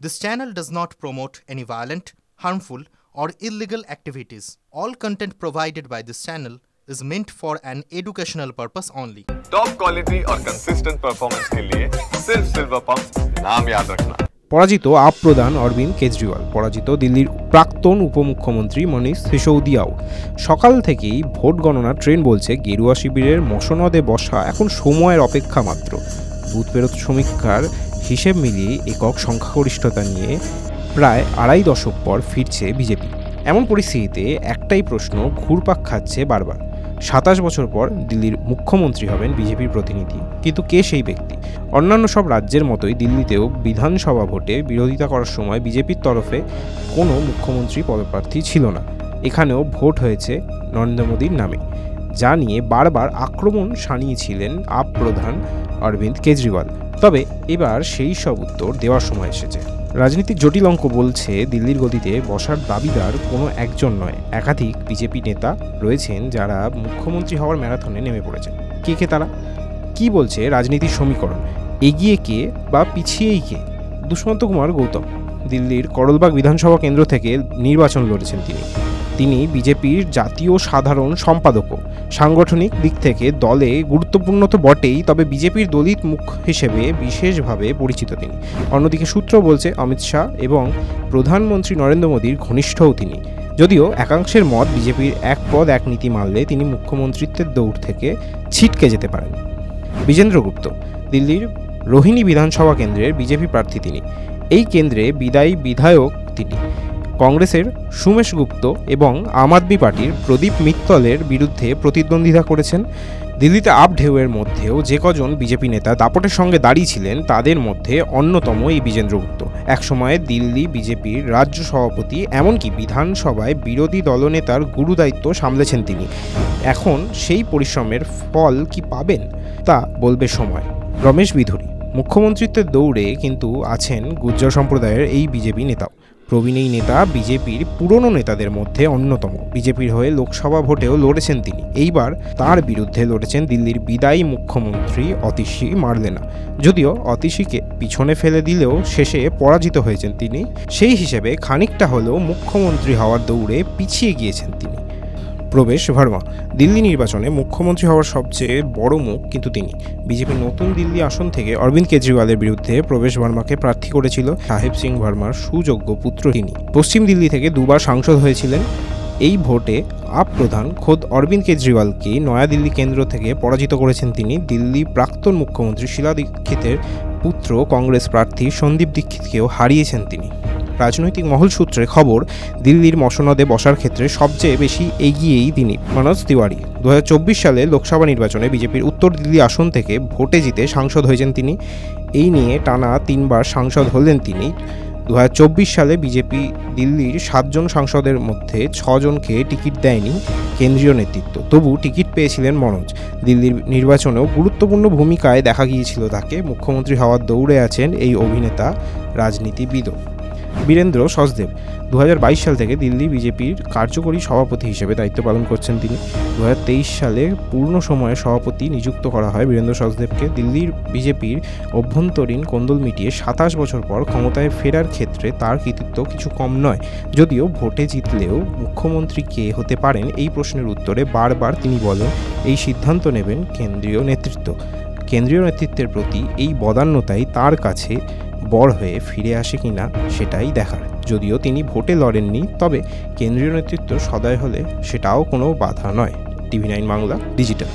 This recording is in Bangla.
This channel does not promote any violent, harmful, or illegal activities. All content provided by this channel is meant for an educational purpose only. Top quality और कंसिस्टेंट परफॉर्मेंस के लिए सिर्फ सिल्वर पंप नाम याद रखना। পরাজিত আপ প্রধান অরবিন্দ কেজরিওয়াল, পরাজিত দিল্লির প্রাক্তন উপমুখ্যমন্ত্রী মনীষ সিসোদিয়াও। সকাল থেকেই ভোট গণনার ট্রেন বলছে গেরুয়া শিবিরের মসনদে বসা এখন সময়ের অপেক্ষা মাত্র। বুথ ফেরত সমীক্ষার হিসেব মিলিয়ে একক সংখ্যাগরিষ্ঠতা নিয়ে প্রায় আড়াই দশক পর ফিরছে বিজেপি। এমন পরিস্থিতিতে একটাই প্রশ্ন ঘুরপাক খাচ্ছে বারবার, ২৭ বছর পর দিল্লির মুখ্যমন্ত্রী হবেন বিজেপির প্রতিনিধি, কিন্তু কে সেই ব্যক্তি? অন্যান্য সব রাজ্যের মতোই দিল্লিতেও বিধানসভা ভোটে বিরোধিতা করার সময় বিজেপির তরফে কোনো মুখ্যমন্ত্রী পদপ্রার্থী ছিল না। এখানেও ভোট হয়েছে নরেন্দ্র মোদীর নামে, যা নিয়ে বারবার আক্রমণ শানিয়েছিলেন আপ প্রধান অরবিন্দ কেজরিওয়াল। তবে এবার সেই সব উত্তর দেওয়ার সময় এসেছে। রাজনীতিক জটিল অঙ্ক বলছে দিল্লির গদিতে বসার দাবিদার কোনো একজন নয়, একাধিক বিজেপি নেতা রয়েছেন যারা মুখ্যমন্ত্রী হওয়ার ম্যারাথনে নেমে পড়েছেন। কে কে তারা? কি বলছে রাজনীতির সমীকরণ? এগিয়ে কে বা পিছিয়েই কে? দুষ্মন্ত কুমার গৌতম দিল্লির করলবাগ বিধানসভা কেন্দ্র থেকে নির্বাচন লড়েছেন। তিনি বিজেপির জাতীয় সাধারণ সম্পাদকও। সাংগঠনিক দিক থেকে দলে গুরুত্বপূর্ণ তো বটেই, তবে বিজেপির দলিত মুখ হিসেবে বিশেষভাবে পরিচিত তিনি। অন্যদিকে সূত্র বলছে অমিত শাহ এবং প্রধানমন্ত্রী নরেন্দ্র মোদীর ঘনিষ্ঠও তিনি। যদিও একাংশের মত বিজেপির এক পদ এক নীতি মানলে তিনি মুখ্যমন্ত্রিত্বের দৌড় থেকে ছিটকে যেতে পারেন। বিজেন্দ্র গুপ্ত দিল্লির রোহিণী বিধানসভা কেন্দ্রের বিজেপি প্রার্থী তিনি। এই কেন্দ্রে বিদায়ী বিধায়ক তিনি। কংগ্রেসের সুমেশ গুপ্ত এবং আম আদমি পার্টির প্রদীপ মিত্তলের বিরুদ্ধে প্রতিদ্বন্দ্বিতা করেছেন। দিল্লিতে আপ ঢেউয়ের মধ্যেও যে কজন বিজেপি নেতা দাপটের সঙ্গে দাঁড়িয়েছিলেন তাদের মধ্যে অন্যতম এই বিজেন্দ্র গুপ্ত। একসময় দিল্লি বিজেপির রাজ্য সভাপতি, এমনকি বিধানসভায় বিরোধী দলনেতার গুরুদায়িত্ব সামলেছেন তিনি। এখন সেই পরিশ্রমের ফল কি পাবেন তা বলবে সময়। রমেশ বিধুরি মুখ্যমন্ত্রিত্বের দৌড়ে কিন্তু আছেন গুর্জর সম্প্রদায়ের এই বিজেপি নেতাও। প্রবীণ এই নেতা বিজেপির পুরনো নেতাদের মধ্যে অন্যতম। বিজেপির হয়ে লোকসভা ভোটেও লড়েছেন তিনি। এইবার তার বিরুদ্ধে লড়েছেন দিল্লির বিদায়ী মুখ্যমন্ত্রী অতিশী মার্লেনা। যদিও অতিশীকে পিছনে ফেলে দিলেও শেষে পরাজিত হয়েছেন তিনি, সেই হিসেবে খানিকটা হলেও মুখ্যমন্ত্রী হওয়ার দৌড়ে পিছিয়ে গিয়েছেন তিনি। প্রবেশ ভার্মা দিল্লি নির্বাচনে মুখ্যমন্ত্রী হওয়ার সবচেয়ে বড় মুখ কিন্তু তিনি। বিজেপি নতুন দিল্লি আসন থেকে অরবিন্দ কেজরিওয়ালের বিরুদ্ধে প্রবেশ ভার্মাকে প্রার্থী করেছিল। সাহেব সিং ভার্মার সুযোগ্য পুত্র তিনি। পশ্চিম দিল্লি থেকে দুবার সাংসদ হয়েছিলেন। এই ভোটে আপ প্রধান খোদ অরবিন্দ কেজরিওয়ালকে নয়াদিল্লি কেন্দ্র থেকে পরাজিত করেছেন তিনি। দিল্লি প্রাক্তন মুখ্যমন্ত্রী শীলা দীক্ষিতের পুত্র কংগ্রেস প্রার্থী সন্দীপ দীক্ষিতকেও হারিয়েছেন তিনি। রাজনৈতিক মহল সূত্রে খবর, দিল্লির মসনদে বসার ক্ষেত্রে সবচেয়ে বেশি এগিয়েই তিনি মনোজ তিওয়ারি। ২০২৪ সালে লোকসভা নির্বাচনে বিজেপির উত্তর দিল্লি আসন থেকে ভোটে জিতে সাংসদ হয়েছেন তিনি। এই নিয়ে টানা ৩ বার সাংসদ হলেন তিনি। ২০২৪ সালে বিজেপি দিল্লির ৭ জন সাংসদের মধ্যে ৬ জনকে টিকিট দেয়নি কেন্দ্রীয় নেতৃত্ব, তবু টিকিট পেয়েছিলেন মনোজ। দিল্লির নির্বাচনেও গুরুত্বপূর্ণ ভূমিকায় দেখা গিয়েছিল তাকে। মুখ্যমন্ত্রী হওয়ার দৌড়ে আছেন এই অভিনেতা রাজনীতিবিদও। বীরেন্দ্র সচদেব ২০২২ সাল থেকে দিল্লি বিজেপির কার্যকরী সভাপতি হিসেবে দায়িত্ব পালন করছেন তিনি। ২০২৩ সালে পূর্ণ সময়ে সভাপতি নিযুক্ত করা হয় বীরেন্দ্র সচদেবকে। দিল্লির বিজেপির অভ্যন্তরীণ কোন্দল মিটিয়ে ২৭ বছর পর ক্ষমতায় ফেরার ক্ষেত্রে তার কৃতিত্ব কিছু কম নয়। যদিও ভোটে জিতলেও মুখ্যমন্ত্রী কে হতে পারেন এই প্রশ্নের উত্তরে বারবার তিনি বলেন এই সিদ্ধান্ত নেবেন কেন্দ্রীয় নেতৃত্ব। কেন্দ্রীয় নেতৃত্বের প্রতি এই বদান্যতাই তার কাছে বড় হয়ে ফিরে আসে কিনা সেটাই দেখার। যদিও তিনি ভোটে লড়েননি, তবে কেন্দ্রীয় নেতৃত্ব সদয় হলে সেটাও কোনো বাধা নয়। টিভি9 বাংলা ডিজিটাল।